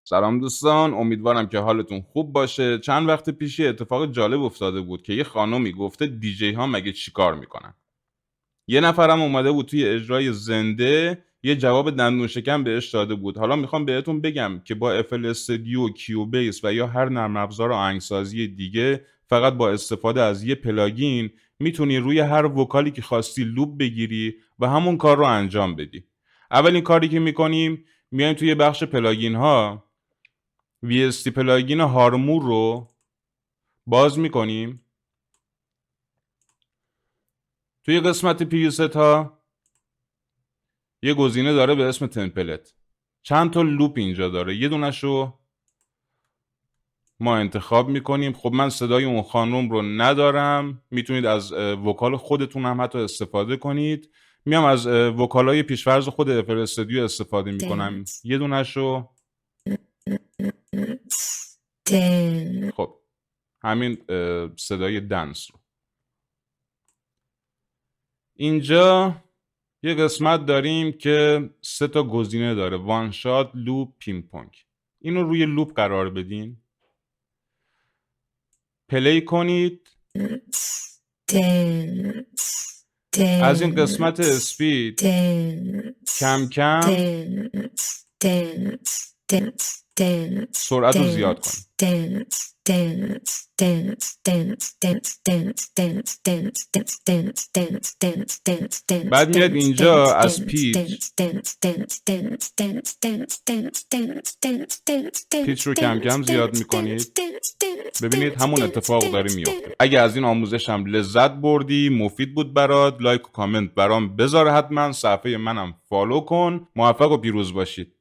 سلام دوستان، امیدوارم که حالتون خوب باشه. چند وقت پیش یه اتفاق جالب افتاده بود که یه خانومی گفته دیجی ها مگه چیکار میکنن. یه نفرم اومده بود توی اجرای زنده یه جواب دندون شکن بهش داده بود. حالا میخوام بهتون بگم که با FL استودیو، کیوبیس و یا هر نرم افزار آهنگسازی دیگه فقط با استفاده از یه پلاگین میتونی روی هر وکالی که خواستی لوپ بگیری و همون کار رو انجام بدی. اولین کاری که میکنیم میایم توی بخش پلاگین ها، VST پلاگین هارمور رو باز میکنیم. توی قسمت پریست ها یه گزینه داره به اسم تمپلت. چند تا لوپ اینجا داره، یه دونش رو ما انتخاب میکنیم. خب من صدای اون خانم رو ندارم، میتونید از وکال خودتون هم حتی استفاده کنید. میام از وکالای پیشفرض خود FL استودیو استفاده میکنم، یه دونش رو. خب همین صدای دنس رو. اینجا یه قسمت داریم که 3 تا گزینه داره، وان شات، لوپ، پینگ پونگ. اینو روی لوپ قرار بدین، پلی کنید. از این قسمت اسپید کم کم سرعت رو زیاد کنید. بعد میاد اینجا از پیچ رو کم کم زیاد میکنید. ببینید همون اتفاق داره میفته. اگه از این آموزش هم لذت بردی، مفید بود برات، لایک و کامنت برام بذار، حتما صفحه منم فالو کن. موفق و پیروز باشید.